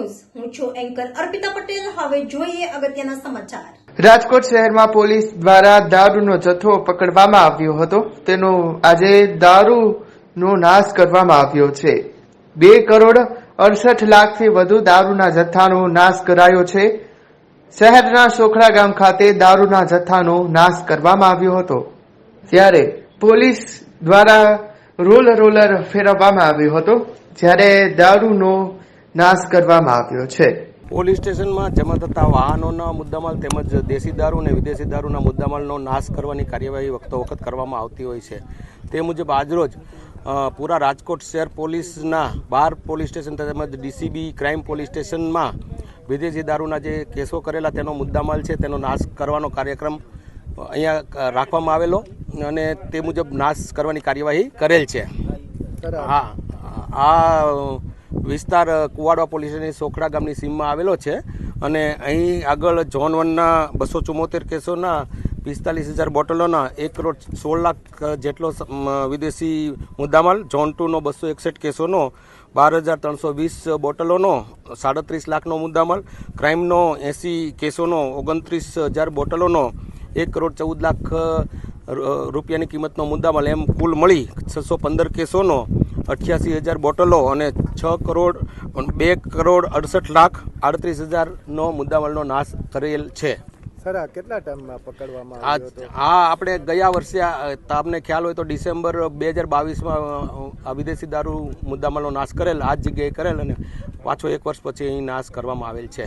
News હું છું anchor Arpita Patel. હવે જોઈએ અગત્યના સમાચાર। રાજકોટ શહેરમાં પોલીસ દ્વારા દારૂનો જથ્થો પકડવામાં આવ્યો હતો। તેનો આજે દારૂનો નાશ કરવામાં આવ્યો છે। 2,68,00,000થી વધુ દારૂના જથ્થાનો નાશ કરાયો છે। શહેરના સોખડા ગામ ખાતે દારૂના જથ્થાનો નાશ કરવામાં આવ્યો હતો, ત્યારે પોલીસ દ્વારા રોલર ફેરવવામાં આવ્યો હતો, જ્યારે દારૂનો નાશ કરવામાં આવ્યો છે। પોલીસ સ્ટેશનમાં જમા થતા વાહનોના મુદ્દામાલ તેમજ દેશી દારૂ અને વિદેશી દારૂના મુદ્દામાલનો નાશ કરવાની કાર્યવાહી વખતો વખત કરવામાં આવતી હોય છે। તે મુજબ આજરોજ પૂરા રાજકોટ શહેર પોલીસના 12 પોલીસ સ્ટેશન તેમજ ડીસીબી ક્રાઇમ પોલીસ સ્ટેશનમાં વિદેશી દારૂના જે કેસો કરેલા તેનો મુદ્દામાલ છે તેનો નાશ કરવાનો કાર્યક્રમ અહીંયા રાખવામાં આવેલો અને તે મુજબ નાશ કરવાની કાર્યવાહી કરેલ છે। આ વિસ્તાર કુવાડવા પોલીસ સ્ટેશનની સોખડા ગામની સીમમાં આવેલો છે અને અહીં આગળ ઝોન 1ના 274 કેસોના 45,000 બોટલોના 1,16,00,000 જેટલો વિદેશી મુદ્દામાલ, ઝોન 2નો 261 કેસોનો 12,320 બોટલોનો 37 લાખનો મુદ્દામાલ, ક્રાઇમનો 80 કેસોનો 29,000 બોટલોનો 1,14,00,000 રૂપિયાની કિંમતનો મુદ્દામાલ, એમ કુલ મળી 615 કેસોનો 88,000 બોટલો અને 2,68,38,000નો મુદ્દામાલનો નાશ કરેલ છે। સર, આ કેટલા ટાઈમમાં પકડવામાં આવ્યો હતો? આપણે ગયા વર્ષે તમને ખ્યાલ હોય તો ડિસેમ્બર 2022માં આ વિદેશી દારૂ મુદ્દામાલનો નાશ કરેલ, આ જ જગ્યાએ કરેલ અને પાછો 1 વર્ષ પછી અહીં નાશ કરવામાં આવેલ છે।